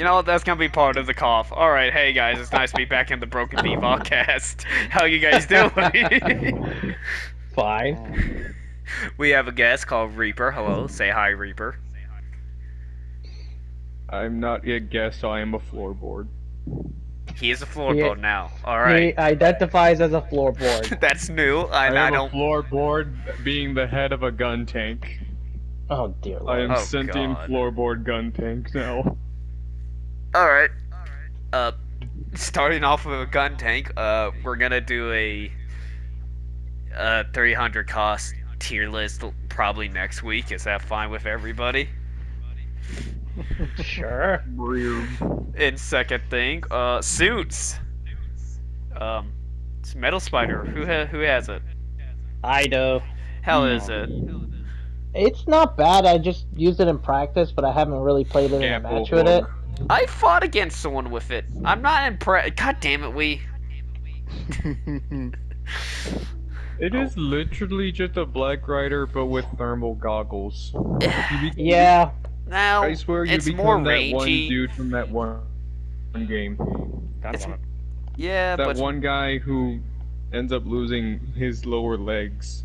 You know, that's gonna be part of the cough. Alright, hey guys, it's nice to be back in the Broken Bee podcast. How you guys doing? Fine. We have a guest called Reaper. Hello, say hi, Reaper. I'm not a guest, I am a floorboard. He is a He floorboard now. Alright. he identifies as a floorboard. That's new. I I am a don't. floorboard being the head of a gun tank. Oh dear I am lord. Oh, sentient God. floorboard gun tank now. Alright. Uh, Starting off with a gun tank, we're gonna do a 300 cost tier list probably next week. Is that fine with everybody? Sure. In second thing, suits. Um, it's Metal Spider. Who has it? I do. Hell is it? It's not bad. I just used it in practice, but I haven't really played it in a match with it. I fought against someone with it. I'm not impressed. God damn it, we. It is literally just a Black Rider, but with thermal goggles. Yeah. Now I swear you it's become more that one rangy. dude from that one game. It's, yeah, That but one guy who ends up losing his lower legs.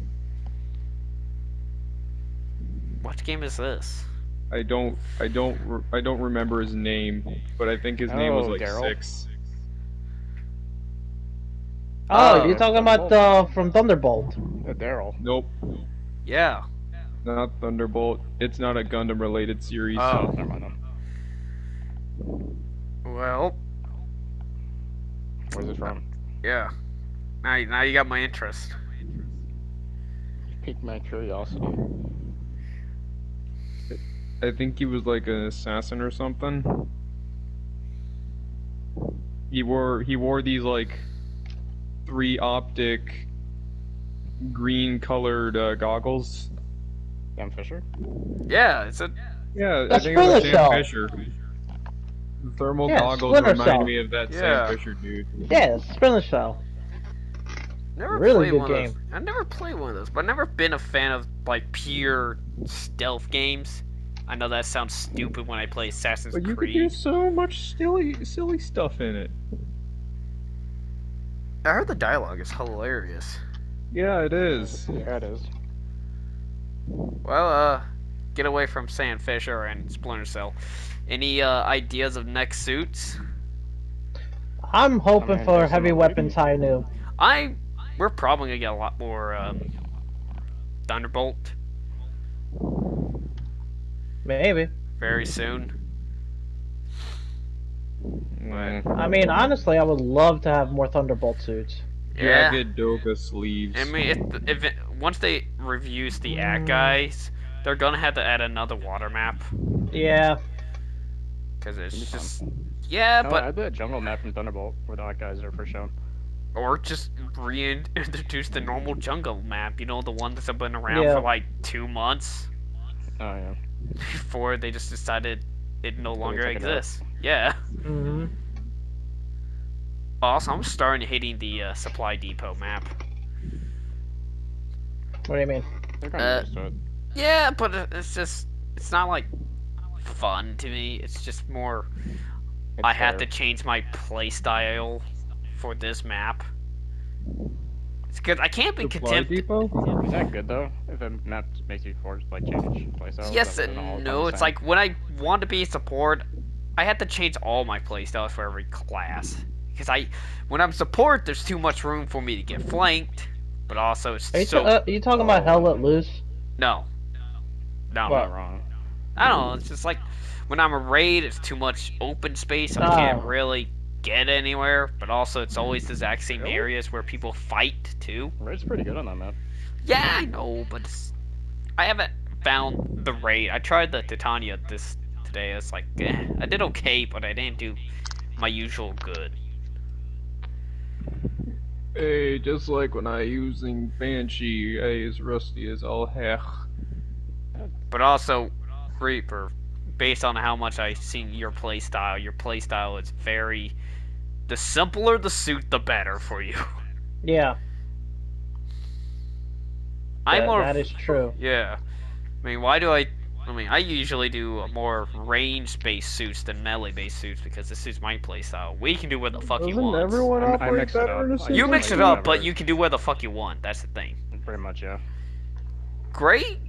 what game is this? I don't remember his name, but I think his name was like Daryl. 6. Oh, you're talking about from Thunderbolt. Daryl. Nope, Yeah. not Thunderbolt. It's not a Gundam related series. Oh. Never mind then. Well, Where's it from? yeah. Now you got my interest. You piqued my curiosity. I think he was like an assassin or something. He wore these like 3 optic green colored goggles. Sam Fisher? Yeah, it's a. Yeah, That's I think it was Splinter Sam Cell. Fisher. The thermal Yeah, goggles Splinter reminded Cell. me of that Yeah. Sam Fisher dude. Yeah, Splinter Cell. Never Really played good one of game. those. I've never played one of those, but I've never been a fan of like pure stealth games. I know that sounds stupid when I play Assassin's But you could Creed. do so much silly stuff in it. I heard the dialogue is hilarious. Yeah, it is. Yeah, it is. Well, get away from Sam Fisher and Splinter Cell. Any ideas of next suits? I'm hoping mean, for there's heavy some weapons high new. We're probably gonna get a lot more Thunderbolt Maybe. very soon. Mm. I mean, honestly, I would love to have more Thunderbolt suits. Yeah. Jagged Doga sleeves. I mean, once they reviews the ad guys, they're gonna have to add another water map Yeah. because it's It'd be just yeah, No, but add that jungle map from Thunderbolt where the hot guys are first shown. or just reintroduce the normal jungle map. You know, the one that's been around Yeah. for like 2 months Oh, yeah. before they just decided it no longer took it out. exists. Yeah. Mm-hmm. Also, I'm starting hating the supply depot map. What do you mean? They're kind of used to it. Yeah, but it's not like fun to me. It's just more I had to change my playstyle for this map. It's because I can't be Supply content. Depot? Is that good though? If a map makes you forced like change playstyle? Yes and no. It's like when I want to be a support, I had to change all my playstyles for every class. Because when I'm support, there's too much room for me to get flanked. But also, it's Are you, so you talking about Hell Let Loose? no. I'm not wrong. I don't know. It's just like when I'm a raid, it's too much open space. I can't really get anywhere. But also, it's always the exact same areas where people fight too. Raid's pretty good on that map. Yeah, I know, but I haven't found the raid. I tried the Titania today. It's like I did okay, but I didn't do my usual good. Hey, just like when I using Banshee, hey, as rusty as all heck. But also, Reaper, based on how much I've seen your playstyle is very. The simpler the suit, the better for you. Yeah. I'm more. That is true. Yeah. I mean, why do I I mean, I usually do more range-based suits than melee-based suits because this suits my playstyle. We can do what the fuck you Doesn't want. everyone I operate mix it better up. in a I You simpler mix it use up, suit? but whatever. you can do what the fuck you want. That's the thing. Pretty much, yeah. Great.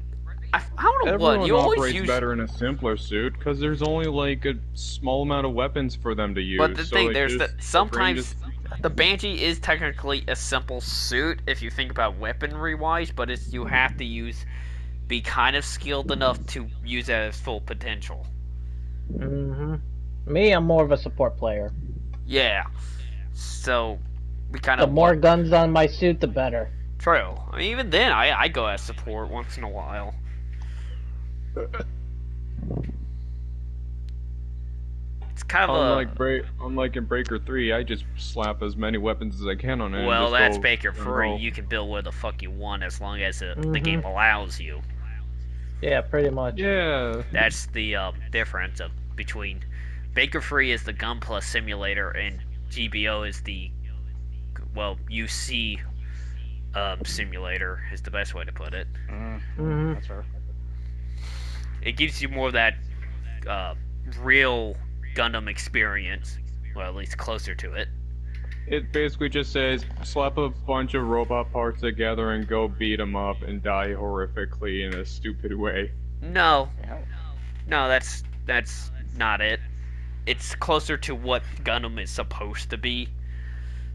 I don't know what Everyone you always operates use. better in a simpler suit because there's only like a small amount of weapons for them to use. But the so thing, like there's just that the range sometimes is the Banshee is technically a simple suit if you think about weaponry wise, but it's you have to be kind of skilled enough to use it at its full potential. Me, I'm more of a support player. Yeah. So we kind The of more guns on my suit, the better. True. I mean, even then, I go as support once in a while. It's kind of unlike in Breaker 3, I just slap as many weapons as I can on it and well, just that's go Baker and free. roll. You can build where the fuck you want as long as the game allows you. Yeah, pretty much. Yeah. That's the difference between Baker free is the Gunpla simulator and GBO is the UC simulator is the best way to put it. That's fair. It gives you more of that real Gundam experience, well, at least closer to it. It basically just says slap a bunch of robot parts together and go beat them up and die horrifically in a stupid way. No, Yeah. no, that's not it. It's closer to what Gundam is supposed to be.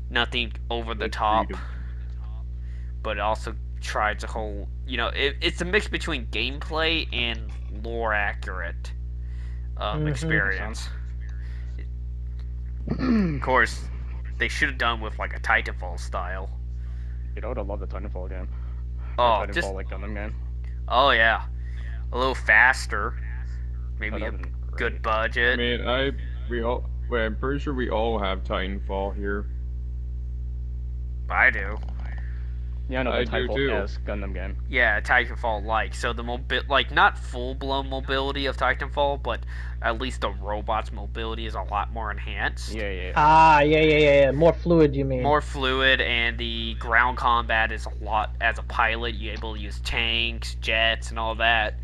Nothing over the Let's top, read 'em. but it also tries to hold. It's a mix between gameplay and lore accurate experience. Of course, they should have done with like a Titanfall style. I would have loved the Titanfall game. Oh, Titanfall like Gundam game. oh yeah, a little faster, maybe That a would've been good great. budget. I mean, I'm pretty sure we all have Titanfall here. I do. Yeah, no, I the do too. Titanfall Gundam game. Yeah, Titanfall like so the not full blown mobility of Titanfall, but at least the robot's mobility is a lot more enhanced. Yeah. Yeah. More fluid, you mean? More fluid, and the ground combat is a lot. As a pilot, you're able to use tanks, jets, and all that.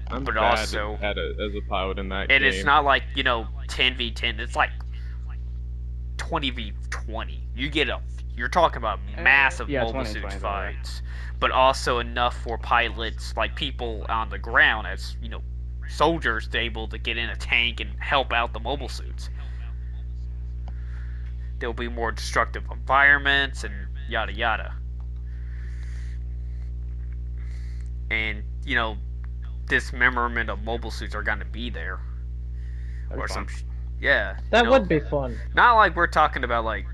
I'm But bad also, as a pilot in that and game. it's not like 10v10. It's like 20v20. You're talking about massive yeah, mobile 20, suit 20, fights, but also enough for pilots, like people on the ground, as soldiers, to able to get in a tank and help out the mobile suits. There'll be more destructive environments and yada yada. And dismemberment of mobile suits are gonna be there, That'd or be fun. yeah. That would be fun. Not like we're talking about like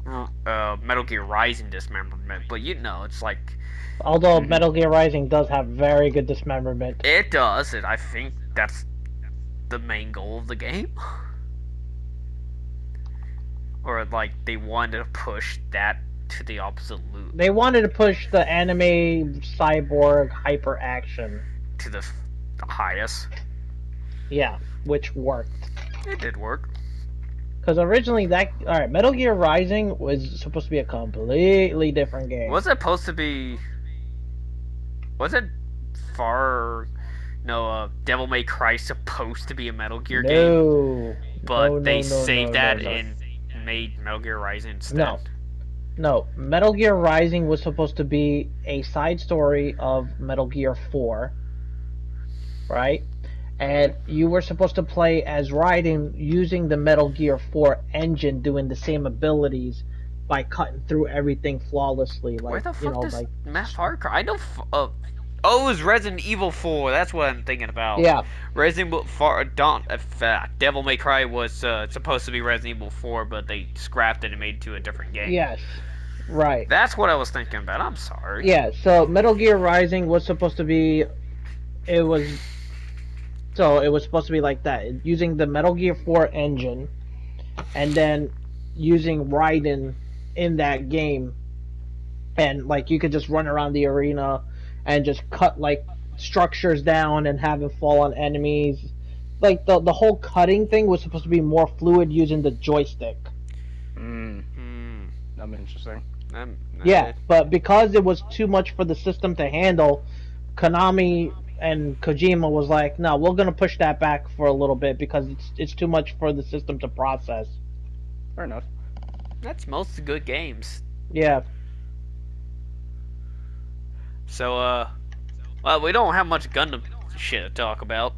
Metal Gear Rising dismemberment, but it's like Although Metal Gear Rising does have very good dismemberment. it does. I think that's the main goal of the game, or like they wanted to push that to the opposite loop, They wanted to push the anime cyborg hyper action. to the highest. Yeah, which worked. It did work. Because originally Metal Gear Rising was supposed to be a completely different game. Was it supposed to be? Was it far? No, Devil May Cry supposed to be a Metal Gear game, but they saved that and made Metal Gear Rising instead. No, Metal Gear Rising was supposed to be a side story of Metal Gear 4, right? And you were supposed to play as Raiden using the Metal Gear 4 engine, doing the same abilities by cutting through everything flawlessly. Like, Where the fuck does Matt Far Cry? I know. It was Resident Evil 4. That's what I'm thinking about. Yeah. Resident Evil Devil May Cry was supposed to be Resident Evil 4, but they scrapped it and made it to a different game. Yes. Right. That's what I was thinking about. I'm sorry. Yeah, so Metal Gear Rising was supposed to be it was supposed to be like that, using the Metal Gear 4 engine and then using Raiden in that game, and like you could just run around the arena and just cut like structures down and have it fall on enemies. Like the whole cutting thing was supposed to be more fluid using the joystick. That'd be interesting. Yeah, but because it was too much for the system to handle, Konami and Kojima was like, "No, we're gonna push that back for a little bit because it's too much for the system to process." Fair enough. That's most good games. Yeah. So, well, we don't have much Gundam shit to talk about.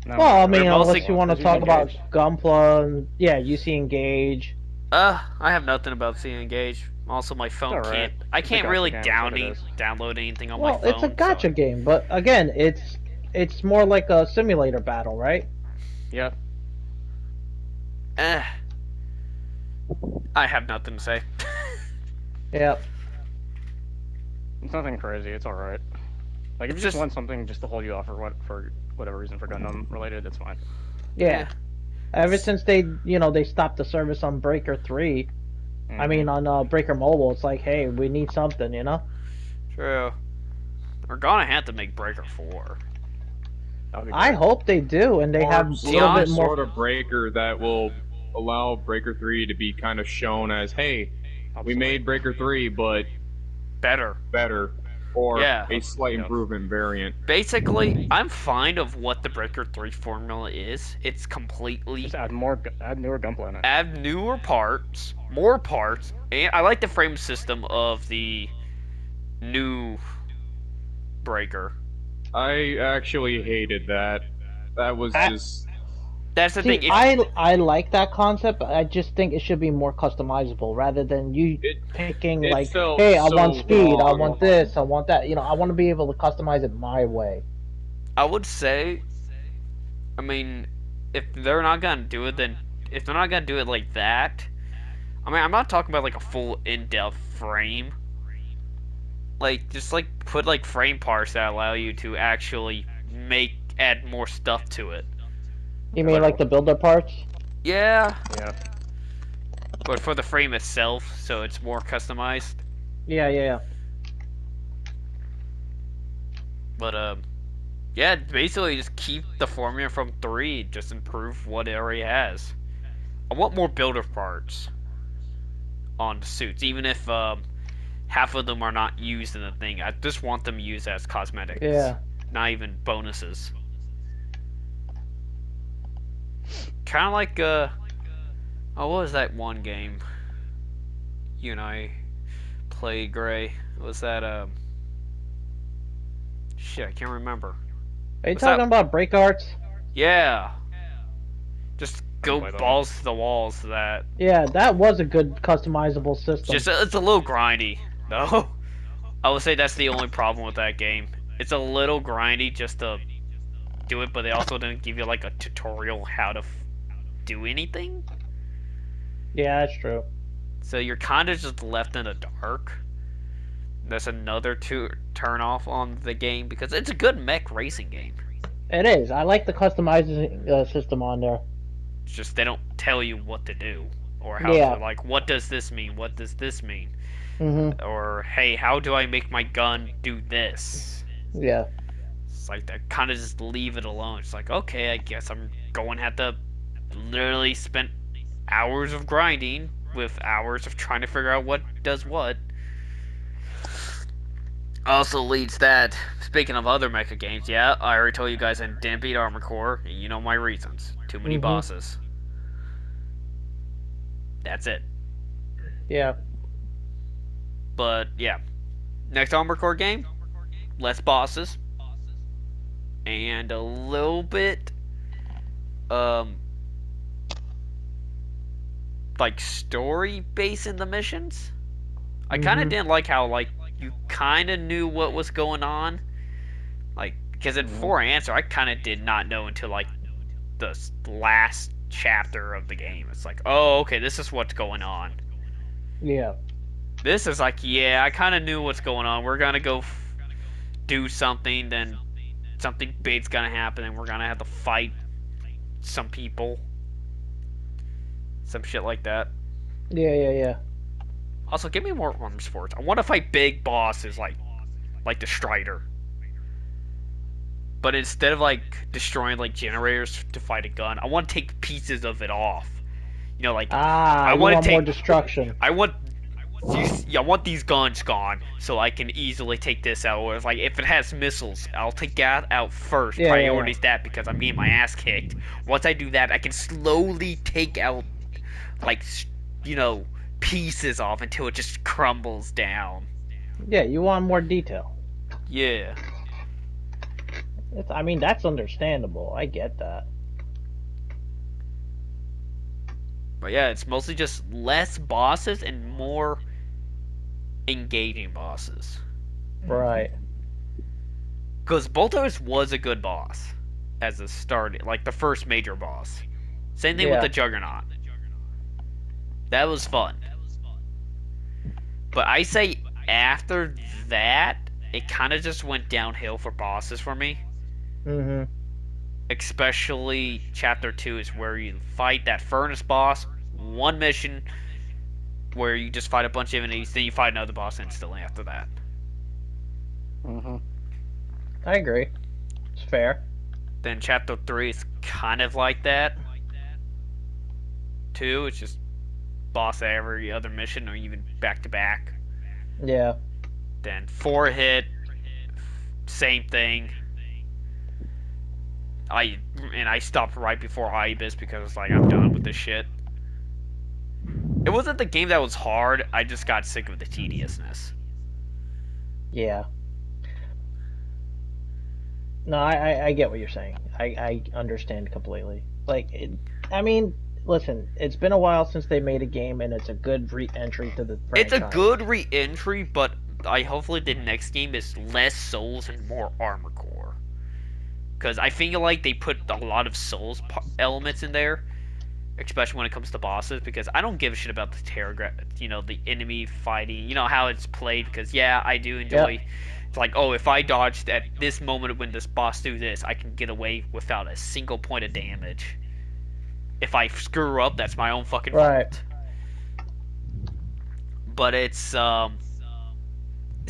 No, Well, I We're mean, mostly, unless you want to Does he talk about engage? Gunpla and yeah, UC Engage. I have nothing about Seeing Engage. Also, my It's phone alright. can't. I It's a can't gotcha really game, is what it is. download anything on my Well, it's a phone. So, gotcha game, but again, it's more like a simulator battle, right? Yeah. eh, I have nothing to say. Yeah. It's nothing crazy. It's alright. Like, if It's you just just, want something just to hold you off for whatever reason for Gundam related, it's fine. Yeah. eh, Ever it's since they stopped the service on Breaker 3, I Mm-hmm. mean on Breaker Mobile, it's like, hey, we need something, you know? true. We're gonna have to make Breaker 4. That would be I great. hope they do, and they have Or a See, little some bit on more. sort of breaker that will allow Breaker 3 to be kind of shown as, hey, we Obsolete. made Breaker 3, but better. better, or Yeah. a slight Yeah. improvement variant. Basically, I'm fine of what the Breaker 3 formula is. It's completely Just add newer Gunpla in it. add newer parts, more parts, and I like the frame system of the new Breaker. I actually hated that. That was I, just That's the thing. See, I like that concept, but I just think it should be more customizable rather than you it. picking It like, felt hey, I want so speed, I wrong. want this, I want that. I want to be able to customize it my way. I would say, I mean, if they're not gonna do it, then if they're not gonna do it like that, I mean, I'm not talking about like a full in-depth frame. Like, just like put like frame parts that allow you to actually add more stuff to it. You That'd mean be like cool. the builder parts? Yeah, Yeah. but for the frame itself, so it's more customized. Yeah, yeah, yeah. But yeah, basically just keep the formula from 3, just improve what it already has. I want more builder parts on the suits, even if half of them are not used in the thing. I just want them used as cosmetics, Yeah. not even bonuses. Kind of like oh, what was that one game you and I played, Gray? Was that shit? I can't remember. Are you Was that talking about break arts? yeah? Just I didn't go play that one. balls to the walls. That Yeah, that was a good customizable it's system. just it's a little grindy though. I would say that's the only problem with that game. It's a little grindy just to do it, but they also didn't give you like a tutorial how to do anything. Yeah, that's true. So you're kind of just left in the dark. That's another turn off on the game because it's a good mech racing game. It is. I like the customizing system on there. It's just they don't tell you what to do or how to Yeah. like what does this mean? What does this mean? Mhm. Or hey, how do I make my gun do this? Yeah. It's like they kind of just leave it alone. It's like okay, I guess I'm going to have to literally spend hours of grinding with hours of trying to figure out what does what. Also leads that, speaking of other mecha games, yeah, I already told you guys I didn't beat Armor Core, and you know my reasons. Too many Mhm. bosses. That's it. Yeah. But yeah, next Armor Core game, less bosses, and a little bit, um, like story based in the missions. I kind of Mhm. didn't like how like you kind of knew what was going on, like because in Mm-hmm. For Answer I kind of did not know until like the last chapter of the game. It's like, oh, okay, this is what's going on. Yeah. This is like, yeah, I kind of knew what's going on. We're gonna go do something, then something big's gonna happen, and we're gonna have to fight some people, some shit like that. Yeah. Yeah. Yeah. Also, give me more arm sports. I want to fight big bosses like the Strider, but instead of like destroying like generators to fight a gun, I want to take pieces of it off. You know, like Ah, I you want want to more take destruction. I want I want these guns gone so I can easily take this out. Or like if it has missiles, I'll take that out first. Yeah, yeah, yeah. Priorities that because I'm getting my ass kicked. Once I do that, I can slowly take out like you know pieces off until it just crumbles down. Yeah, you want more detail. Yeah. I mean, that's understandable. I get that. But yeah, it's mostly just less bosses and more engaging bosses. Right. Because Boltos was a good boss as a start, like the first major boss. Same thing with Yeah. the Juggernaut. That was fun. But I say after that, it kind of just went downhill for bosses for me. Mm-hmm. Especially Chapter 2 is where you fight that furnace boss, one mission where you just fight a bunch of enemies, then you fight another boss instantly after that. Mm-hmm. I agree. It's fair. Then Chapter 3 is kind of like that. 2, it's just boss every other mission or even back to back. Yeah. Then 4 hit, same thing. I stopped right before Ibis because it's like I'm done with this shit. It wasn't the game that was hard. I just got sick of the tediousness. Yeah. No, I get what you're saying. I understand completely. Like, I mean, listen, it's been a while since they made a game, and it's a good re-entry to the It's a franchise. good re-entry, but I hopefully the next game is less souls and more armor core. Because I feel like they put a lot of souls elements in there, especially when it comes to bosses. Because I don't give a shit about the the enemy fighting. You know how it's played. Because yeah, I do enjoy. Yep. It's like, oh, if I dodged at this moment when this boss do this, I can get away without a single point of damage. If I screw up, that's my own fucking Right. fault. But it's the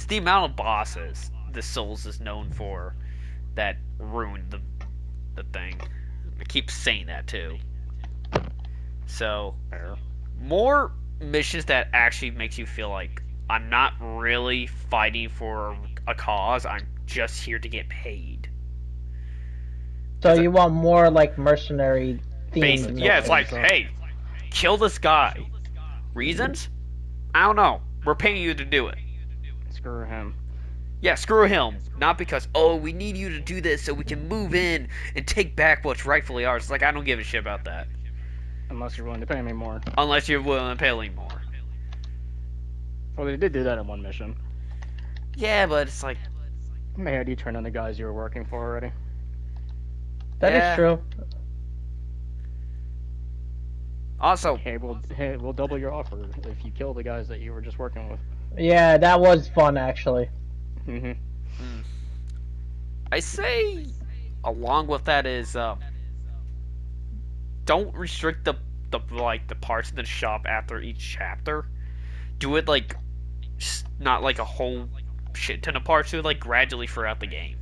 amount of bosses the Souls is known for that ruined the thing. I keep saying that too. So Fair. more missions that actually makes you feel like I'm not really fighting for a cause. I'm just here to get paid. So you want more like mercenary themed Yeah, it's like, missions? hey, kill this guy. Reasons? I don't know. We're paying you to do it. Screw him. Yeah, screw him. Not because, oh, we need you to do this so we can move in and take back what's rightfully ours. It's like, I don't give a shit about that. Unless you're willing to pay me more. Unless you're willing to pay me more. Well, they did do that in one mission. Yeah, but it's like... They had you turn on the guys you were working for already. That is true. Also... Hey, we'll double your offer if you kill the guys that you were just working with. Yeah, that was fun actually. Mm-hmm. I say, along with that is, don't restrict the parts of the shop after each chapter. Do it like, not like a whole shit ton of parts. Do it like gradually throughout the game.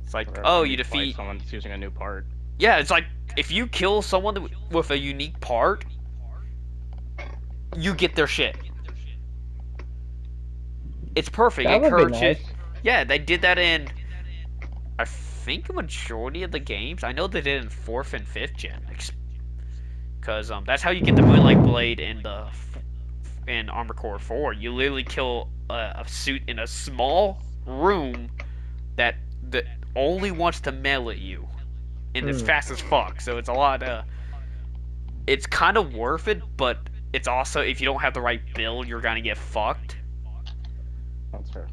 It's like, oh, you defeat someone that's using a new part. Yeah, it's like if you kill someone with a unique part, you get their shit. It's perfect. That would be Encourage it. nice. Yeah, they did that in, I think, a majority of the games. I know they did in 4th and 5th gen. Because that's how you get the Moonlight Blade in Armor Core 4. You literally kill a suit in a small room that only wants to melee you. And it's fast as fuck. So it's a lot it's kind of worth it, but it's also, if you don't have the right build, you're gonna get fucked. That's fair.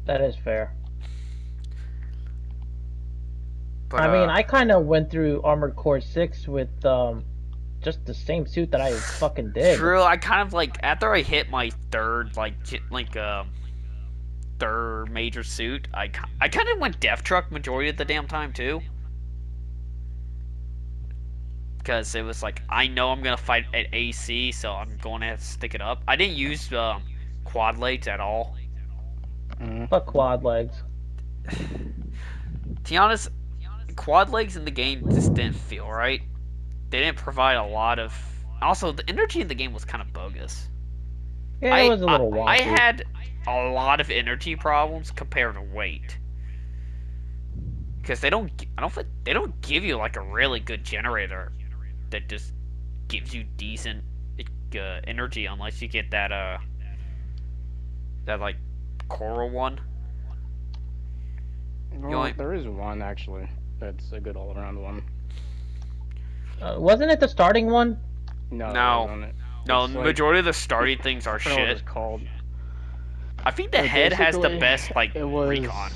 That is fair. But, I mean, I kind of went through Armored Core 6 with just the same suit that I fucking did. True, I kind of like, after I hit my third, third major suit, I kind of went Death Truck majority of the damn time too. Because it was like, I know I'm gonna fight at AC, so I'm going to have to stick it up. I didn't use quad legs at all. Fuck quad legs. To be honest, quad legs in the game just didn't feel right. They didn't provide a lot of. Also, the energy in the game was kind of bogus. Yeah, it was a little I wonky. had a lot of energy problems compared to weight. Because they don't give you like a really good generator that just gives you decent energy unless you get that like coral one. Well, there is one actually that's a good all-around one. Wasn't it the starting one? No, it No, wasn't. no, It's the like majority of the starting things I are forgot what shit. it's called. I think the head has the Basically, best like it was recon.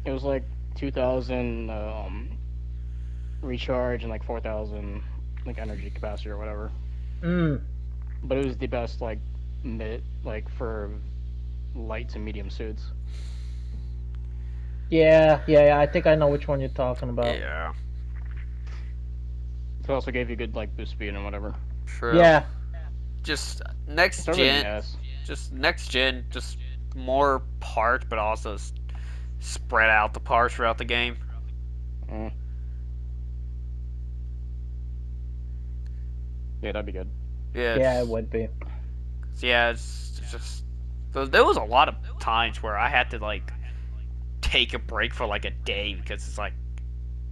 it was like 2,000 recharge and like 4,000 like energy capacity or whatever. Mm. But it was the best like mid like for light to medium suits. Yeah. I think I know which one you're talking about. Yeah, It also gave you good like boost speed and whatever. true. Yeah, Just It's next everything gen, S. just more parts, but also spread out the parts throughout the game. Mm. Yeah, that'd be good. Yeah, yeah, it would be. it's just there was a lot of times where I had to like take a break for like a day because it's like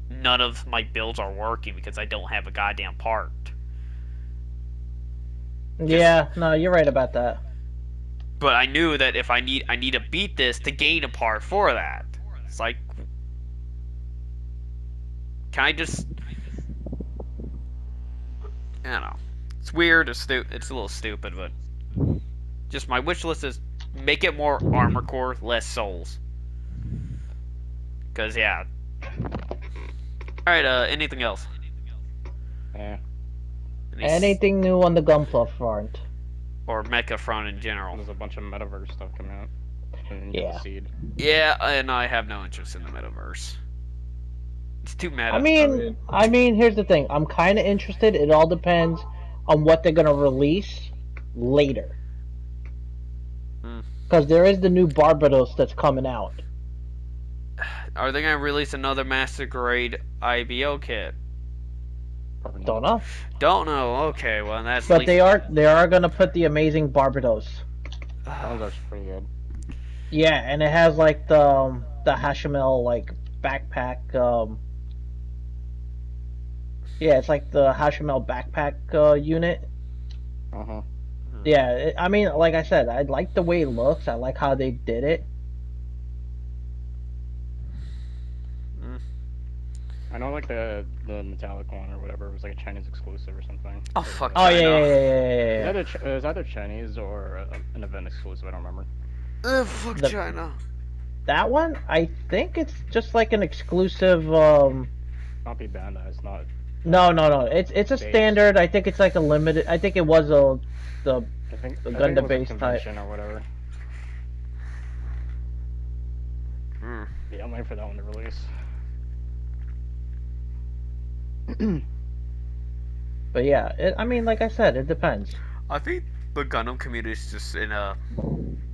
none of my builds are working because I don't have a goddamn part. Just, Yeah, no, you're right about that. but I knew that if I need to beat this to gain a part for that. It's like, can I just, I don't know. It's weird. It's a little stupid, but just my wish list is make it more armor core, less souls. Cause yeah. All right. Anything else? Yeah. Any Anything new on the Gunpla front? or mecha front in general? There's a bunch of metaverse stuff coming out. And you got the Yeah. seed. Yeah, and I have no interest in the metaverse. It's too I meta. mean, I mean, here's the thing. I'm kind of interested. It all depends on what they're gonna release later. Hmm. Because there is the new Barbados that's coming out. Are they gonna release another Master Grade IBO kit? Probably Don't not. know. Don't know. Okay, well that's at But least. they are gonna put the amazing Barbados. That one's actually pretty good. Yeah, and it has like the Hashimel like backpack. Yeah, it's like the Hashimel backpack unit. Uh huh. Yeah, I mean, like I said, I like the way it looks. I like how they did it. Mm. I know like the metallic one or whatever was like a Chinese exclusive or something. Oh Or, fuck Oh yeah, yeah, China. yeah, yeah, yeah, It was yeah. either it was either Chinese or an event exclusive. I don't remember. Fuck The China. that one, I think it's just like an exclusive. Not be Bandai. It's not. No. It's a Base. standard. I think it's like a limited. I think it was the the I think it Gundam was a base type. convention or whatever. Mm. Yeah, I'm waiting for that one to release. But yeah, I mean, like I said, it depends. I think the Gundam community is just in a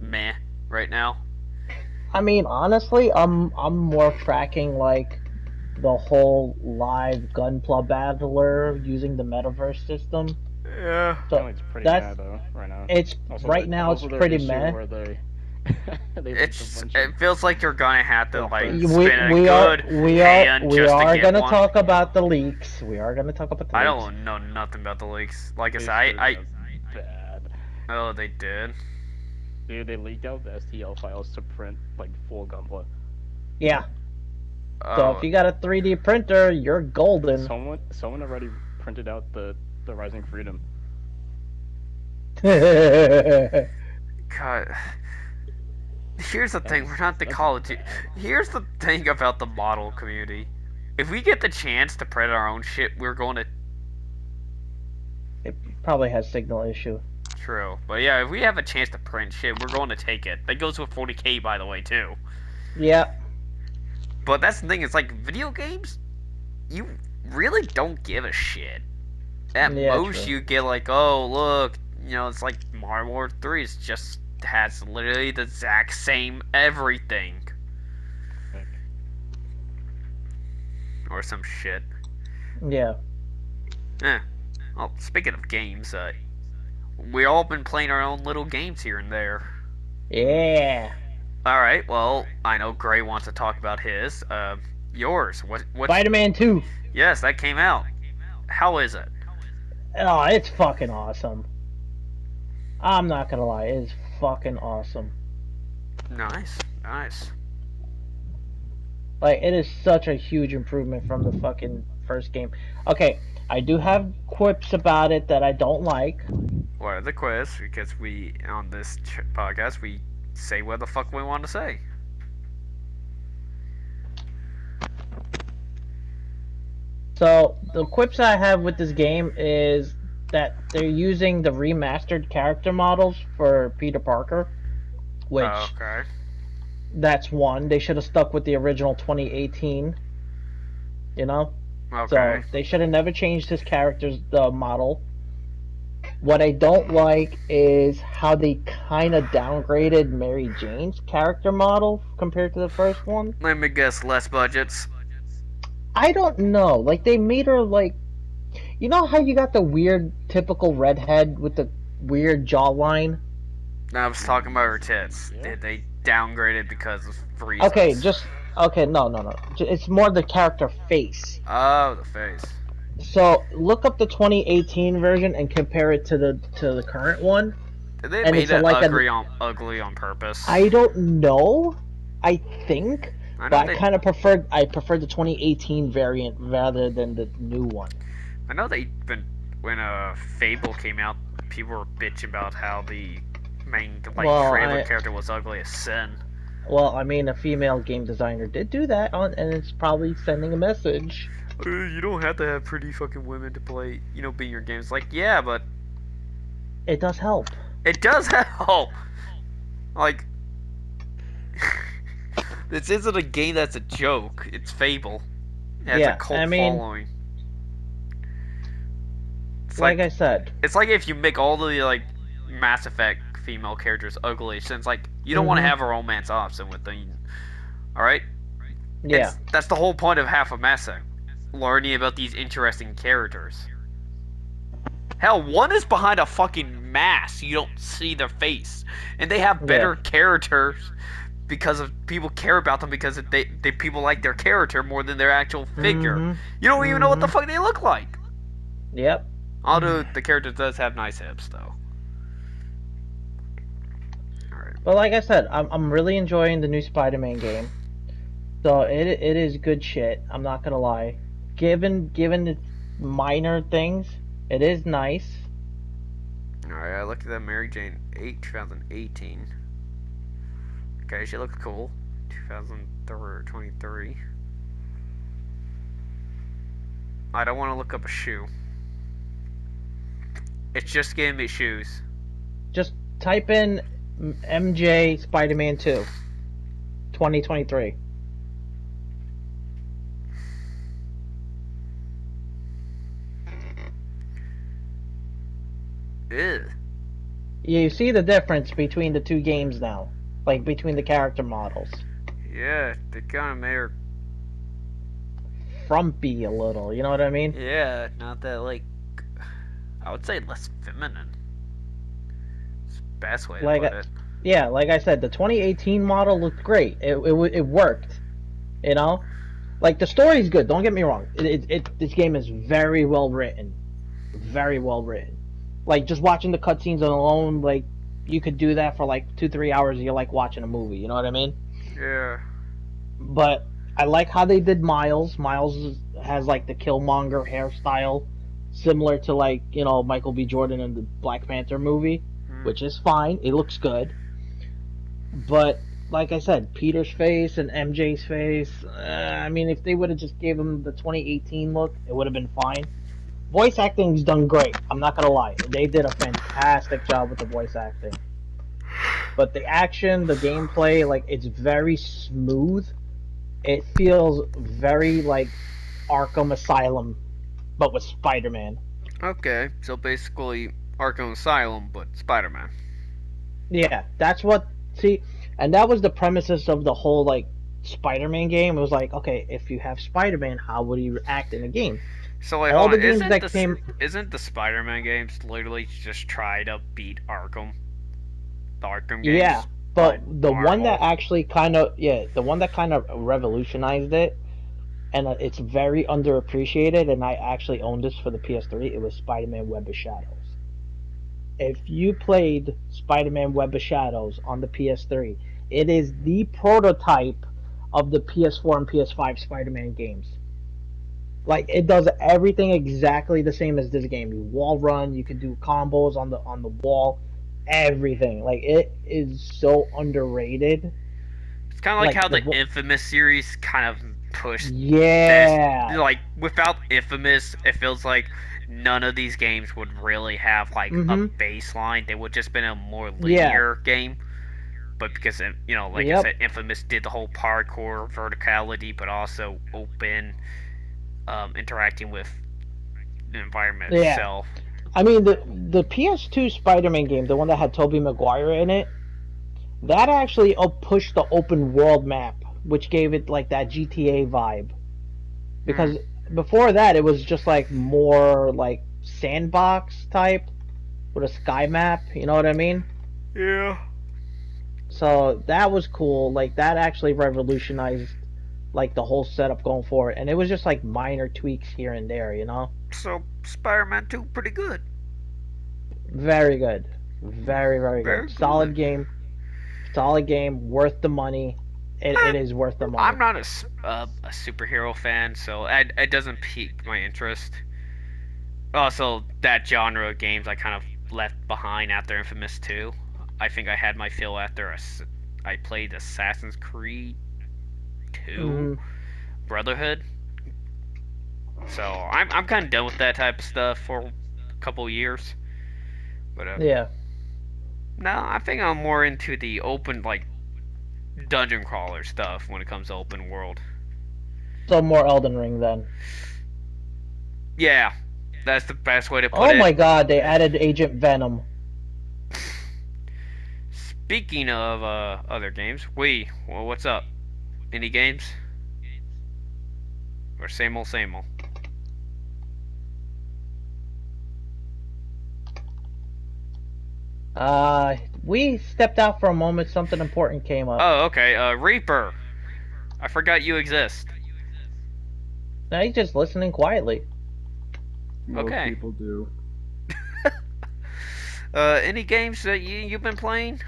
meh right now. I mean, honestly, I'm more tracking like the whole live Gunpla battler using the metaverse system. Yeah. So Apparently, it's pretty that's mad though right now. it's Also, right now. It's their pretty issue meh. where they they leaked a It's bunch of it feels like you're gonna have to like girlfriends. We spin a we are good we are hand we just to are get gonna one. talk about the leaks. We are gonna talk about the I leaks. don't know nothing about the leaks. Like I They said, screwed me I up bad. oh they did. Dude, they leaked out the STL files to print like full Gunpla. Yeah. So if Oh you got a 3D printer, you're golden. Someone already printed out the Rising Freedom. God. Here's the thing, we're not the That's college. bad. Here's the thing about the model community. If we get the chance to print our own shit, we're going to. It probably has signal issue. True. But yeah, if we have a chance to print shit, we're going to take it. That goes with 40K, by the way, too. Yeah. But that's the thing, it's like video games, you really don't give a shit. At Yeah, most, true. you get like, oh, look, it's like Mario World 3 is just has literally the exact same everything. Like, Or some shit. Yeah. Eh. Well, speaking of games, we all been playing our own little games here and there. Yeah. All right. Well, I know Gray wants to talk about his. Yours. What's? Spider-Man 2. Yes, that came out. How is it? Oh, it's fucking awesome. I'm not gonna lie, it is fucking awesome. Nice, nice. Like, it is such a huge improvement from the fucking first game. Okay, I do have quips about it that I don't like. What are the quiz? Because we on this podcast we say what the fuck we want to say. So, the quips I have with this game is that they're using the remastered character models for Peter Parker, which Okay. that's one. They should have stuck with the original 2018, you know? Okay. So, they should have never changed his character's model. What I don't like is how they kind of downgraded Mary Jane's character model compared to the first one. Let me guess. Less budgets. I don't know. Like, they made her like. You know how you got the weird, typical redhead with the weird jawline? I was talking about her tits. Yeah. Did they downgrade it because of reasons? Okay, just. Okay, no. It's more the character face. Oh, the face. So, look up the 2018 version and compare it to the current one. Did they And made it's it like ugly on purpose? I don't know. I think. I know But they. I kind of preferred the 2018 variant rather than the new one. I know they been when Fable came out, people were bitching about how the main trailer character was ugly as sin. Well, I mean, a female game designer did do that, and it's probably sending a message. You don't have to have pretty fucking women to play, be in your games. Like, yeah, but It does help. it does help. Like, this isn't a game that's a joke. It's Fable. It has a cult following. It's like I said, it's like if you make all the Mass Effect female characters ugly, since you don't want to have a romance option with them. All right. Yeah. That's the whole point of half of Mass Effect, learning about these interesting characters. Hell, one is behind a fucking mask. You don't see their face, and they have better characters because of people care about them because they people like their character more than their actual figure. You don't even know what the fuck they look like. Yep. Although the character does have nice hips, though. Alright. But like I said, I'm really enjoying the new Spider-Man game. So it is good shit. I'm not gonna lie. Given its minor things, it is nice. Alright, I looked at that Mary Jane 8, 2018. Okay, she looks cool. 2023. I don't want to look up a shoe. It's just giving me shoes. Just type in MJ Spider-Man 2, 2023. Ew. You see the difference between the two games now, like between the character models. Yeah, they kind of made her frumpy a little. You know what I mean? Yeah, not that I would say less feminine. It's the best way to put it. Yeah, like I said, the 2018 model looked great. It worked. You know, like the story's good. Don't get me wrong. This game is very well written, very well written. Like just watching the cutscenes alone, like you could do that for like 2-3 hours. You're like watching a movie. You know what I mean? Yeah. But I like how they did Miles. Miles has like the Killmonger hairstyle, similar to Michael B. Jordan in the Black Panther movie, which is fine. It looks good. But like I said, Peter's face and MJ's face. I mean, if they would have just gave him the 2018 look, it would have been fine. Voice acting's done great. I'm not gonna lie. They did a fantastic job with the voice acting. But the action, the gameplay, it's very smooth. It feels very like Arkham Asylum, but with Spider-Man. Okay, so basically Arkham Asylum, but Spider-Man. Yeah, that's what. See, and that was the premises of the whole Spider-Man game. It was like, okay, if you have Spider-Man, how would he act in a game? So wait, All hold the on. games that came. Isn't the Spider-Man games literally just try to beat Arkham? The Arkham Yeah, games, but but the one that Marvel. actually kind of the one that kind of revolutionized it, and it's very underappreciated. And I actually owned this for the PS3. It was Spider-Man: Web of Shadows. If you played Spider-Man: Web of Shadows on the PS3, it is the prototype of the PS4 and PS5 Spider-Man games. Like it does everything exactly the same as this game. You wall run, you can do combos on the wall, everything. Like it is so underrated. It's kind of like Like how the the Infamous series kind of pushed this. yeah. Like without Infamous, it feels like none of these games would really have like a Mhm. baseline. They would just been a more Yeah. linear game. But because like I Yep. said, Infamous did the whole parkour, verticality, but also open, interacting with the environment Yeah. itself. I mean the PS2 Spider-Man game, the one that had Tobey Maguire in it, that actually pushed the open world map, which gave it like that GTA vibe. Hmm. Because before that, it was just like more like sandbox type with a sky map. You know what I mean? Yeah. So that was cool. Like that actually revolutionized like the whole setup going forward, and it was just like minor tweaks here and there. You know, So Spider-Man 2, pretty good. very good, very Very good. Solid good. game, worth the money. It is worth the I'm money. not a superhero fan, so it doesn't pique my interest. Also, that genre of games I kind of left behind after Infamous 2. I think I had my fill after I played Assassin's Creed 2 Hmm. Brotherhood. So I'm kind of done with that type of stuff for a couple years. But Yeah. no, I think I'm more into the open like dungeon crawler stuff when it comes to open world. So more Elden Ring then. Yeah, that's the best way to put Oh it. my God! They added Agent Venom. Speaking of other games, well, what's up? Any games? Or same old, same old? We stepped out for a moment. Something important came up. Oh, okay. Reaper. I forgot you exist. Now he's just listening quietly. Most Okay. people do. Any games that you've been playing?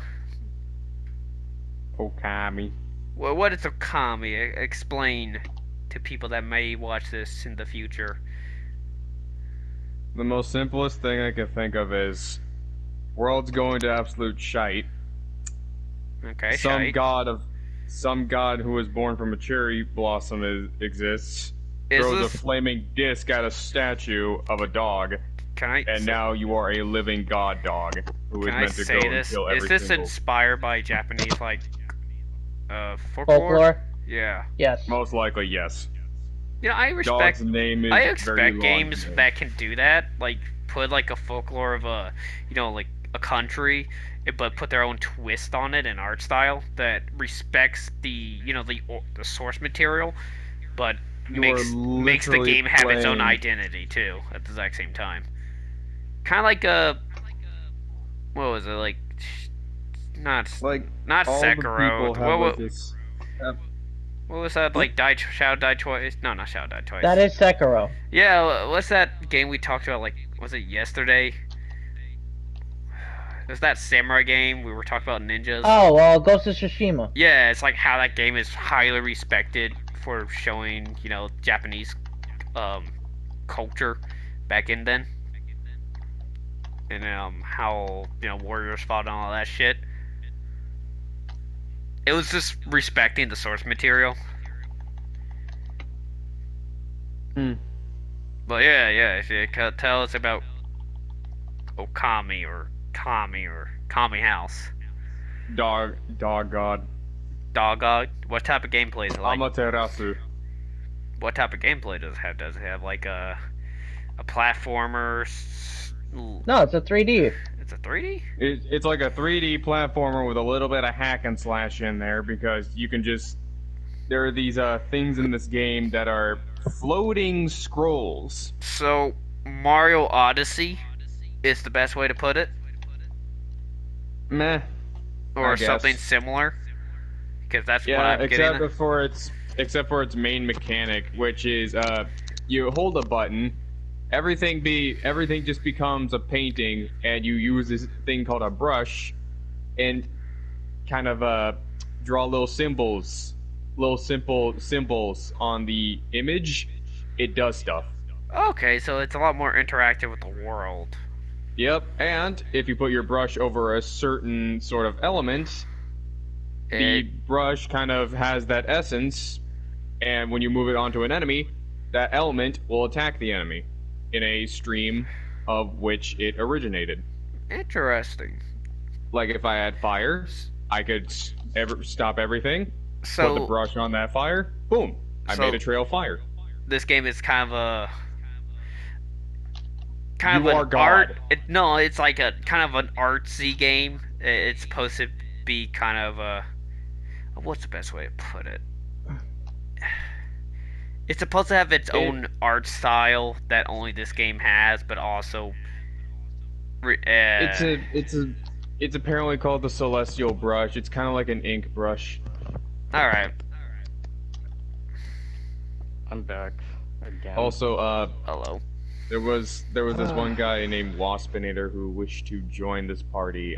Okami. Well, what is Okami? Explain to people that may watch this in the future. The most simplest thing I can think of is world's going to absolute shite. Okay, Some shite. god of some god who was born from a cherry blossom exists, Is throws a this? flaming disc at a statue of a dog, Can I and say? now you are a living god dog who Can is I meant to say go and this? kill Is every this single. inspired by Japanese like folklore? Folklore. Yeah. Yes. Most likely, yes. I Dog's respect. name I is very expect long games name. that can do that, like put like a folklore of like a country, but put their own twist on it and art style that respects the source material, but You are makes the literally game have its own playing identity too at the exact same time. Kind of like what was it like? Not like not all the Sekiro. people have like this. What was that like? Shadow Die Twice? No, not Shadow Die That Twice. is Sekiro. Yeah, what's that game we talked about? Like, was it yesterday? It was that samurai game we were talking about ninjas? Oh well, Ghost of Tsushima. Yeah, it's like how that game is highly respected for showing, Japanese um culture back in then, and how warriors fought and all that shit. It was just respecting the source material. Hmm. But yeah, if you could tell us about Okami or Kami or Kami House. Dog god. Dog. What type of gameplay is it like? Amaterasu. What type of gameplay does it have? Does it have like a platformer? No, it's a 3D. It's a 3D. It's like a 3D platformer with a little bit of hack and slash in there because you can just there are these things in this game that are floating scrolls. So Mario Odyssey is the best way to put it, Meh, I or something guess. similar, because that's what Yeah, I'm getting. except for its main mechanic, which is you hold a button, everything just becomes a painting, and you use this thing called a brush, and kind of draw little simple symbols on the image. It does stuff. Okay, so it's a lot more interactive with the world. Yep, and if you put your brush over a certain sort of element, the It brush kind of has that essence, and when you move it onto an enemy, that element will attack the enemy in a stream of which it originated. interesting. Like if I had fire, I could stop everything, put the So brush on that fire, boom, I made so a trail of fire. this game is kind of You an are art. God. No, it's like a kind of an artsy game. It's supposed to be kind of a what's the best way to put it? It's supposed to have its It own art style that only this game has, but also it's it's apparently called the celestial brush. It's kind of like an ink brush. all right. I'm back again. Also, Hello. there was this one guy named Waspinator who wished to join this party.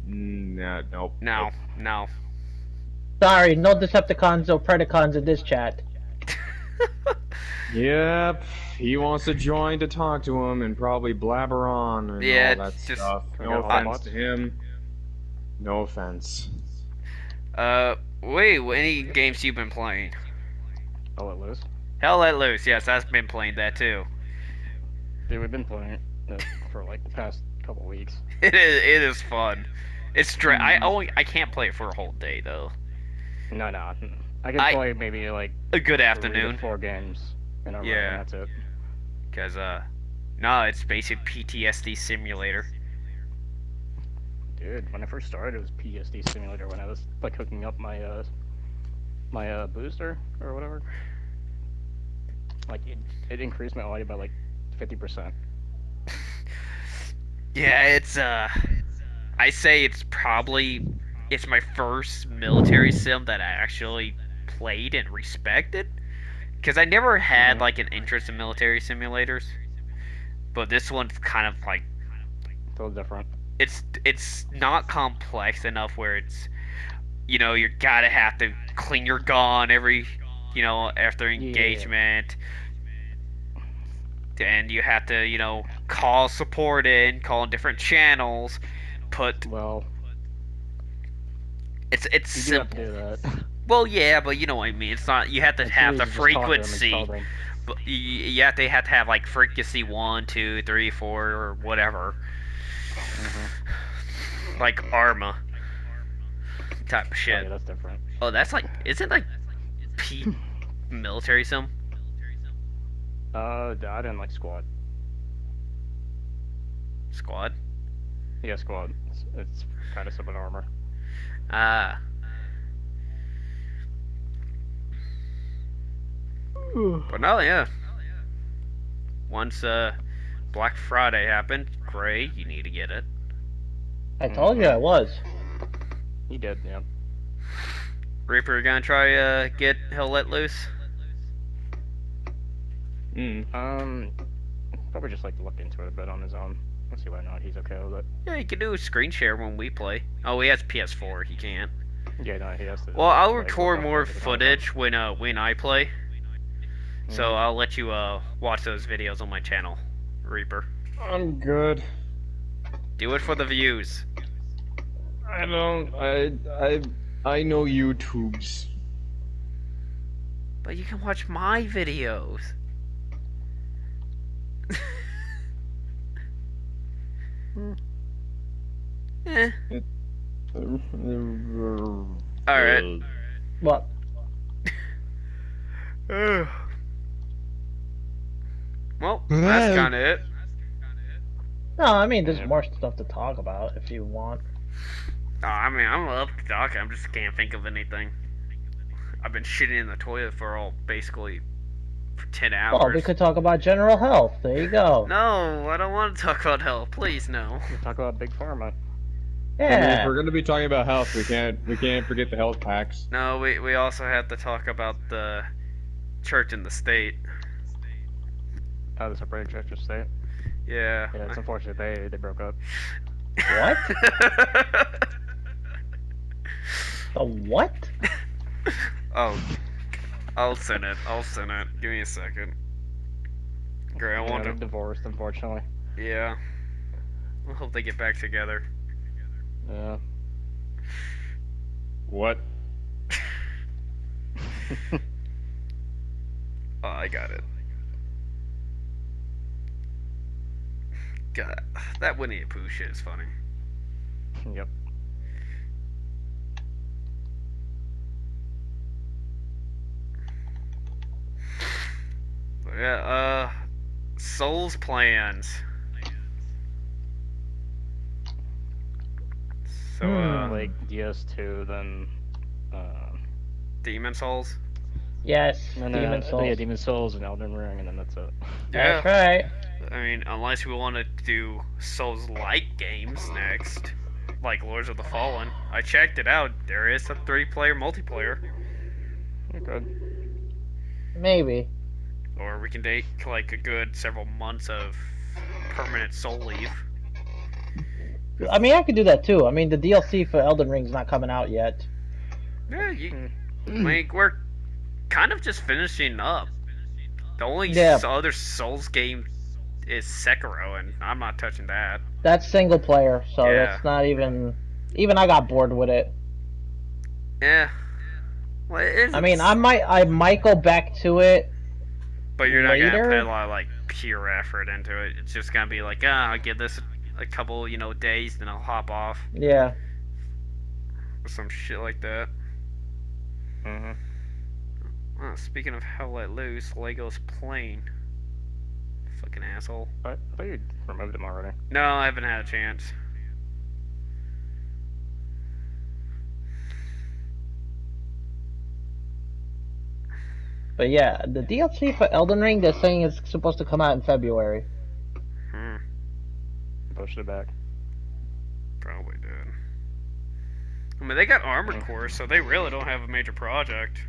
Nope, No, nope. no. Sorry, no Decepticons or Predacons in this chat. Yep, he wants to join to talk to him and probably blabber on and Yeah, all it's that just stuff. Can we No get all offense bots? to him. No offense. wait. Any games you've been playing? I'll let loose. Hell Let Loose. Yes, I've been playing that too. Dude, we've been playing it for like the past couple weeks. It is fun. It's I can't play it for a whole day though. No, no. I can I- play maybe like A good 3 to afternoon. 4 games in a row, Yeah. and that's it. Cause no, it's basic PTSD simulator. Dude, when I first started, it was PSD Simulator when I was like hooking up my booster or whatever. Like it increased my audio by like 50%. Yeah, it's I say it's my first military sim that I actually played and respected. Cause I never had like an interest in military simulators, but this one's kind of like So different. it's not complex enough where it's you gotta have to clean your gun every after engagement, and you have to call support in, call in different channels, put Well, it's you do have to simple. do that. Well, yeah, but you know what I mean. It's not you have to It's have really the just talk to them and frequency. tell them. But you have to have like frequency 1, 2, 3, 4, or whatever, like Arma type of Oh shit. yeah, that's different. Oh, that's like isn't like P military sim? I didn't like Squad. Squad. Yeah, Squad. It's kind of similar armor. Ah. But no, yeah. Once Black Friday happened, great, you need to get it. I told you I was. He did, yeah. Reaper, you gonna try get Hell Let Loose? Probably just like to look into it a bit on his own. Let's see whether or not he's okay with it. Yeah, you can do a screen share when we play. Oh, he has PS4. He can't. Yeah, no, he has to. Well, I'll like, record look up more everything on his footage when I play. So Mhm. I'll let you watch those videos on my channel, Reaper. I'm good. Do it for the views. I don't. I know YouTubes. But you can watch my videos. Eh. Alright. What? Well, that's kind of it. No, I mean there's more stuff to talk about if you want. Oh, I mean, I'm up to talk. I just can't think of anything. I've been shitting in the toilet for basically for 10 Well, we hours. could talk about general health. There you go. No, I don't want to talk about health. Please, no. We talk about big pharma. I mean, if Yeah. we're gonna be talking about health, we can't forget the health packs. No, we also have to talk about the church and the state. Oh, the separated church and state. Yeah. Yeah, it's unfortunate they broke up. What? The what? Oh, I'll send it. I'll send it. Give me a second. Great, I Yeah, want they're to. divorced, unfortunately. Yeah. I hope they get back together. Yeah. What? Oh, I got it. God, that Winnie the Pooh shit is funny. Yep. But yeah, Souls plans. So, Like DS2, then Demon Souls? Yes, then Demon yeah, Souls. Demon Souls and Elden Ring, and then that's it. Yeah. That's right. I mean, unless we want to do Souls-like games next, like Lords of the Fallen. I checked it out. There is a 3-player multiplayer. You're good. Maybe. Or we can take like a good several months of permanent soul leave. I mean, I could do that too. I mean, the DLC for Elden Ring's not coming out yet. Yeah, I mean, we're kind of just finishing up. The only Yeah. other Souls game is Sekiro, and I'm not touching that. That's single player, so Yeah. that's not even. Even I got bored with it. Yeah. Well, it is. I mean, I might go back to it. But you're not gonna later? put a lot of like pure effort into it. It's just gonna be like, I'll give this a couple, days, then I'll hop off Yeah. or some shit like that. Mm-hmm. Speaking of Hell Let Loose, Lego's plane. Fucking asshole. I thought you removed them already. No, I haven't had a chance. But yeah, the DLC for Elden Ring, they're saying it's supposed to come out in February. Hmm. Pushed it back. Probably did. I mean, they got Armored Core, so they really don't have a major project.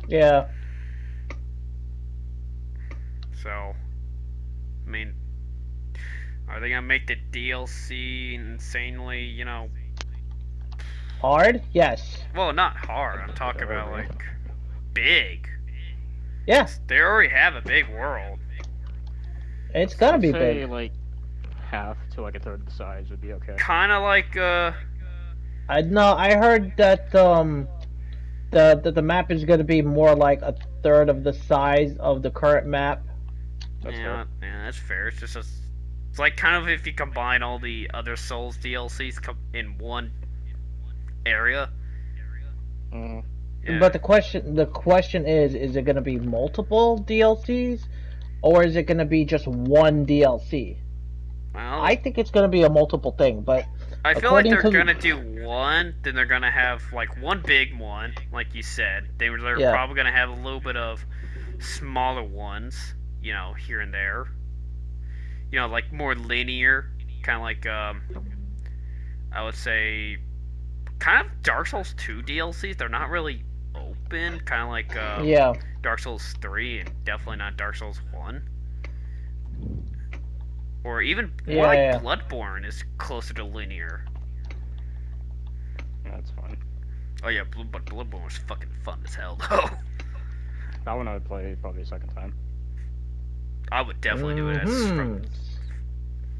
Yeah. So, I mean, are they gonna make the DLC insanely, Hard? Yes. well, not hard. I'm talking about Better be. like big. Yeah. They already have a big world. It's gonna I'd be say big. like half to like a third of the size would be okay. Kind of like I heard that the map is gonna be more like a third of the size of the current map. That's yeah, that's fair. It's just it's like kind of if you combine all the other Souls DLCs in one area. fair. Mm-hmm. Yeah. But the question is it gonna be multiple DLCs, or is it gonna be just one DLC? Well, I think it's gonna be a multiple thing, but I feel like according they're to gonna do one, then they're gonna have like one big one, like you said. They're Yeah. probably gonna have a little bit of smaller ones, here and there. Like more linear, kind of like I would say, kind of Dark Souls 2 DLCs. They're not really open, kind of like yeah. Dark Souls 3, and definitely not Dark Souls 1. Or even more like Yeah. Bloodborne is closer to linear. That's fine. Oh yeah, but Bloodborne was fucking fun as hell though. That one I would play probably a second time. I would definitely do it as from Mhm.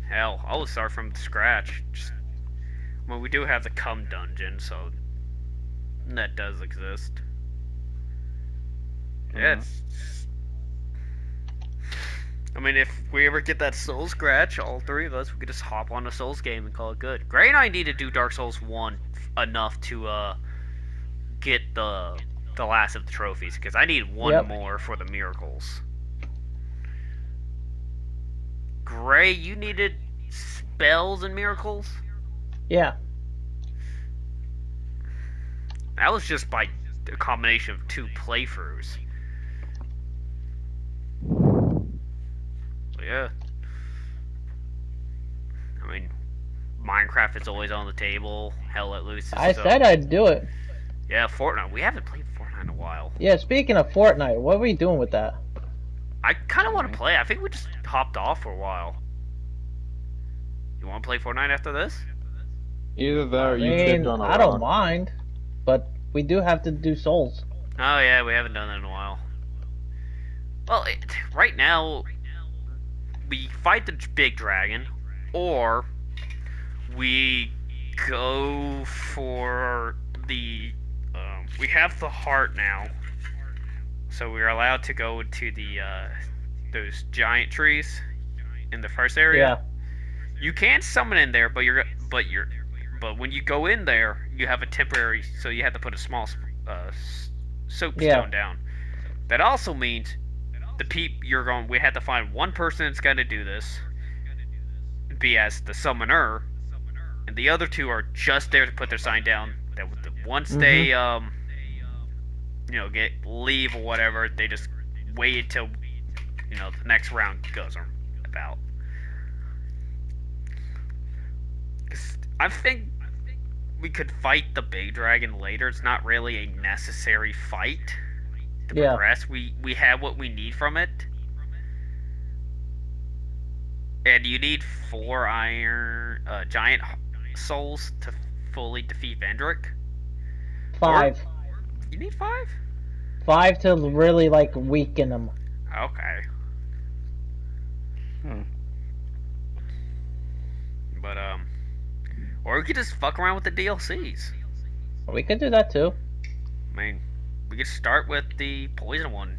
hell. I would start from scratch. Well, we do have the Cum Dungeon, so that does exist. Yeah, I mean, if we ever get that Souls scratch, all three of us, we could just hop on a Souls game and call it good. Gray and I need to do Dark Souls 1 enough to get the last of the trophies, because I need one Yep. more for the miracles. Gray, you needed spells and miracles? Yeah. That was just by a combination of 2 playthroughs. Yeah. I mean, Minecraft is always on the table. Hell Let Loose is I still. said I'd do it. Yeah, Fortnite. We haven't played Fortnite in a while. Yeah, speaking of Fortnite, what are we doing with that? I kind of want to play. I think we just hopped off for a while. You want to play Fortnite after this? Either that I or you tripped mean, on a I don't rock. mind, but we do have to do souls. Oh yeah, we haven't done that in a while. Well, right now we fight the big dragon, or we go for the. We have the heart now, so we're allowed to go to the those giant trees in the first area. Yeah. You can summon in there, but when you go in there, you have a temporary. So you have to put a small soapstone Yeah. down. That also means the you're going. We had to find one person that's going to do this, be as the summoner, and the other two are just there to put their sign down. That once they get leave or whatever, they just wait until the next round goes about. 'Cause I think we could fight the big dragon later. It's not really a necessary fight to Yeah. progress. We have what we need from it. And you need 4 iron giant souls to fully defeat Vendrick. 5. Or you need 5? 5 to really like weaken them. Okay. Hmm. But or we could just fuck around with the DLCs. We could do that too. I mean, we could start with the poison one.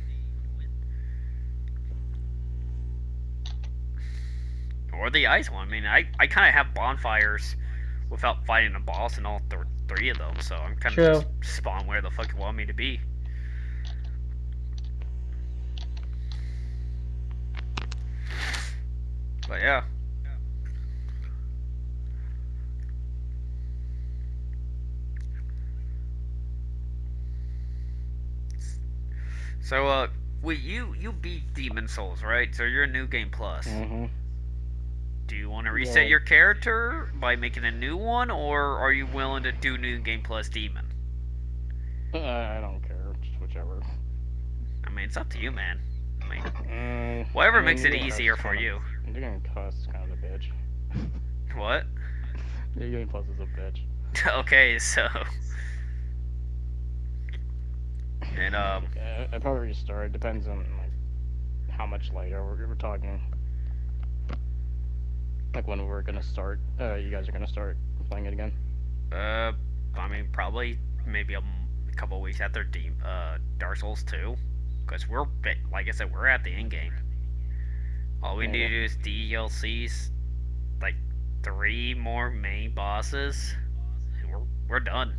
Or the ice one. I mean, I kind of have bonfires without fighting a boss in all 3 of them, so I'm kind of True. just spawn where the fuck you want me to be. But yeah. So you beat Demon Souls, right? So you're a New Game Plus. Mm-hmm. Do you want to reset your character by making a new one, or are you willing to do New Game Plus Demon? I don't care. Just whichever. I mean, it's up to you, man. I mean, whatever makes it easier for you. New Game Plus is kind of a bitch. What? New Game Plus is a bitch. Okay, so. And I probably restart. Depends on like how much later we're talking. Like when we're gonna start. You guys are gonna start playing it again. I mean, probably maybe a couple weeks after Dark Souls 2, because like I said, we're at the end game. All we need to do is DLCs, like 3 more main bosses, and we're done.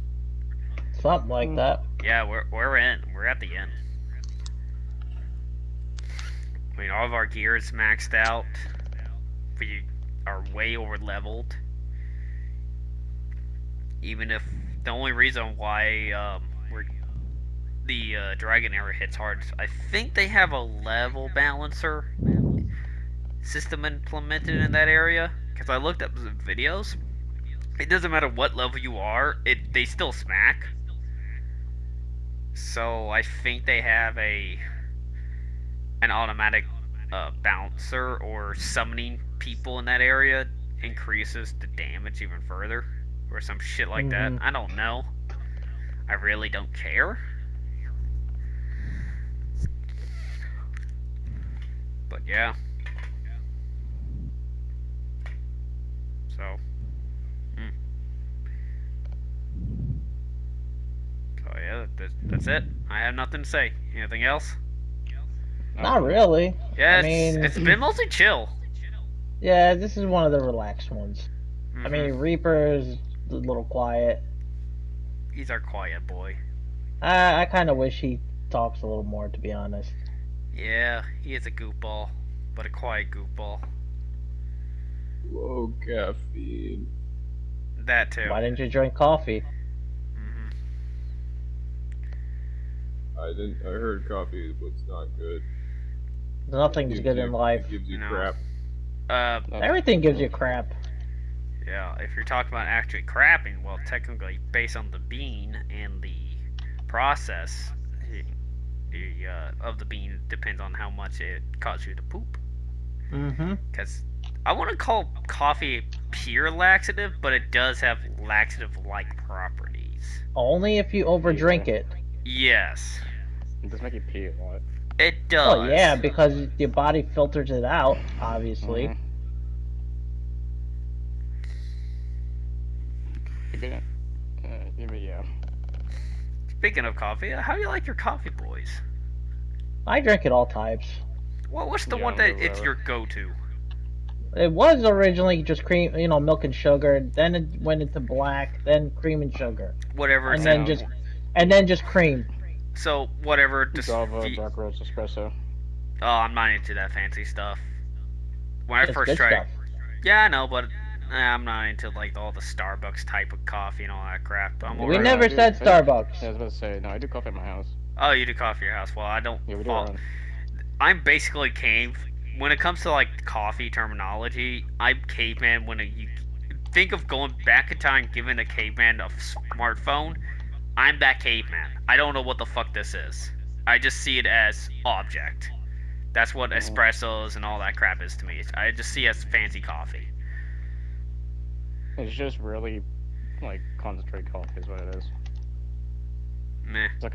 Something like that. Yeah, we're in. We're at the end. I mean, all of our gear is maxed out. We are way over leveled. Even if the only reason why the dragon area hits hard, I think they have a level balancer system implemented in that area. Because I looked up some videos. It doesn't matter what level you are, they still smack. So I think they have an automatic bouncer or summoning people in that area increases the damage even further, or some shit like that. I don't know. I really don't care. But yeah. So. So yeah, that's it. I have nothing to say. Anything else? Not really. Yeah, I mean, it's been mostly chill. Yeah, this is one of the relaxed ones. Mm-hmm. I mean, Reaper is a little quiet. He's our quiet boy. I kind of wish he talks a little more, to be honest. Yeah, he is a goofball, but a quiet goofball. Low caffeine. That too. Why didn't you drink coffee? I didn't. I heard coffee was not good. Nothing's good in life. It gives you No. crap. Everything gives you crap. Yeah, if you're talking about actually crapping, well, technically, based on the bean and the process of the bean, depends on how much it causes you to poop. Mm-hmm. Because I want to call coffee a pure laxative, but it does have laxative-like properties. Only if you overdrink it. Yes, It does make you pee a lot. it does. Well, yeah, because your body filters it out, obviously. Yeah. Speaking of coffee, how do you like your coffee, boys? I drink it all types. Well, what's the Yeah, one I'll that do it's whatever. your go-to? It was originally just cream, milk and sugar. Then it went into black, then cream and sugar, Whatever and it's then in. just, and then just cream. So whatever. Just Java, dark roast, espresso. oh, I'm not into that fancy stuff. When I It's first good tried, stuff. yeah, I know, but I'm not into like all the Starbucks type of coffee and all that crap. I'm more We of never said Starbucks. Yeah, I was about to say, no, I do coffee at my house. oh, you do coffee at your house. Well, I don't. Yeah, we do our own. I'm basically cave. When it comes to like coffee terminology, I'm caveman. When you think of going back in time, giving a caveman a smartphone, I'm that caveman. I don't know what the fuck this is. I just see it as object. That's what espressos and all that crap is to me. I just see it as fancy coffee. It's just really, like, concentrated coffee is what it is. Meh. It's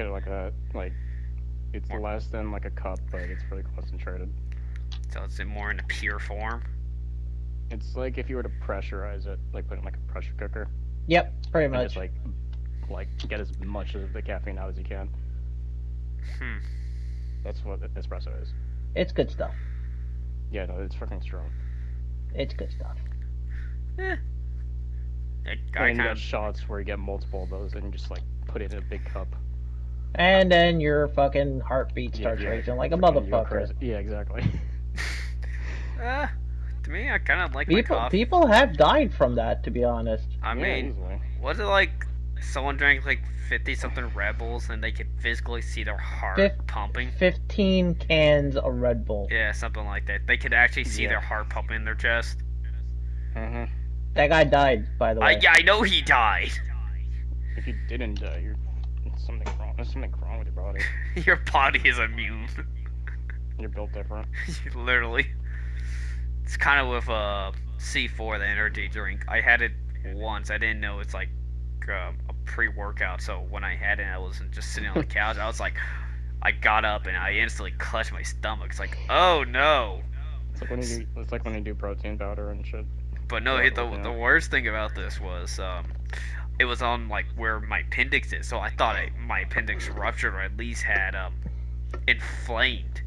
it's More. less than like a cup, but it's really concentrated. So it's in more in a pure form. It's like if you were to pressurize it, like put it in like a pressure cooker, Yep, pretty and much. just like get as much of the caffeine out as you can. That's what espresso is. It's good stuff. Yeah, no, it's fucking strong. It's good stuff. Eh. And you got shots where you get multiple of those, and you just like put it in a big cup. And then your fucking heartbeat starts racing like a motherfucker. Yeah, exactly. To me, I kind of like my coffee. People have died from that, to be honest. I mean, was it like someone drank like 50 something Red Bulls and they could physically see their heart pumping? 15 cans of Red Bull. Yeah, something like that. They could actually see their heart pumping in their chest. That guy died, by the way. Yeah, I know he died. If you didn't die, something wrong. There's something wrong with your body. Your body is immune. You're built different. Literally. It's kind of with C4, the energy drink. I had it once. I didn't know it's like a pre-workout. So when I had it, I wasn't just sitting on the couch. I was like, I got up and I instantly clutched my stomach. It's like, oh no. It's like when you do protein powder and shit. But no, the worst thing about this was it was on like where my appendix is. So I thought my appendix ruptured or at least had inflamed.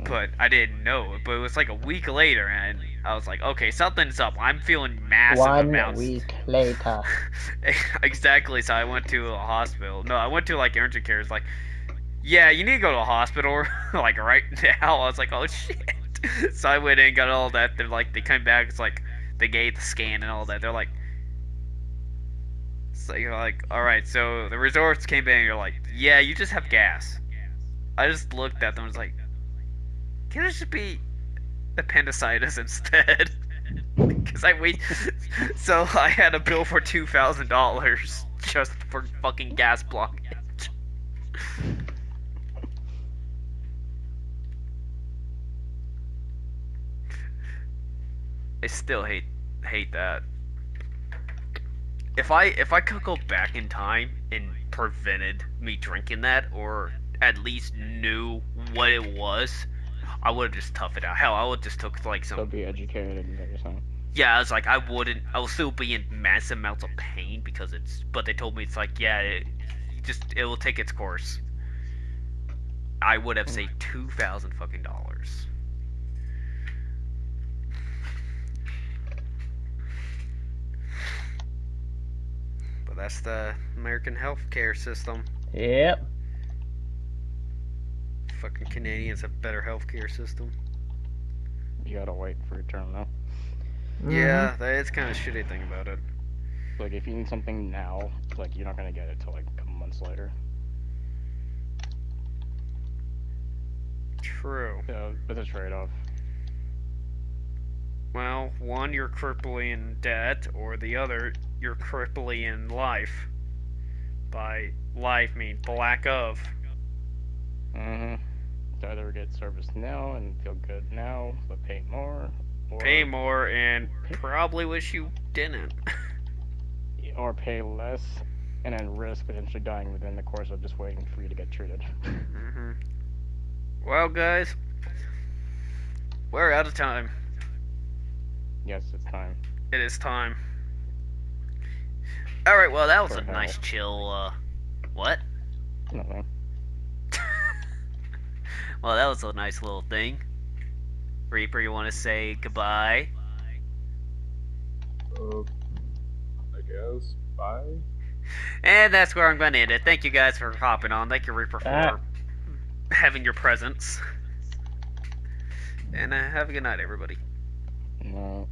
But I didn't know. But it was like a week later, and I was like, okay, something's up. I'm feeling massive amounts. 1 week later. Exactly. So I went to a hospital. No, I went to like urgent care. It's like, yeah, you need to go to a hospital like right now. I was like, oh shit. So I went in, got all that. They're like, they came back. It's like they gave the scan and all that. They're like, so you're like, all right. So the results came back, and you're like, yeah, you just have gas. I just looked at them and was like, can it just be appendicitis instead? Because so I had a bill for $2,000 just for fucking gas blockage. I still hate that. If I could go back in time and prevented me drinking that, or at least knew what it was, I would have just toughed it out. Hell, I would just took like some. So be educated and everything. Yeah, I was like, I will still be in massive amounts of pain because but they told me it's like, yeah, it will take its course. I would have saved $2,000 fucking dollars. But that's the American healthcare system. Yep. Fucking Canadians have better healthcare system. You gotta wait for your turn though. Yeah, that's kind of shitty thing about it. Like if you need something now, like you're not gonna get it till like a couple months later. True. So it's a trade-off. Well, one, you're crippling in debt, or the other, you're crippling in life. By life, mean lack of. Mm-hmm. To either get service now and feel good now, but pay more, or Pay more and pay, probably wish you didn't. or pay less and then risk potentially dying within the course of just waiting for you to get treated. Mm-hmm. Well, guys, we're out of time. Yes, it's time. It is time. Alright, well, that was For a hell. nice chill, what? Nothing. Well, that was a nice little thing. Reaper, you want to say goodbye? I guess. Bye. And that's where I'm going to end it. Thank you guys for hopping on. Thank you, Reaper, Ah. for having your presence. And have a good night, everybody. No.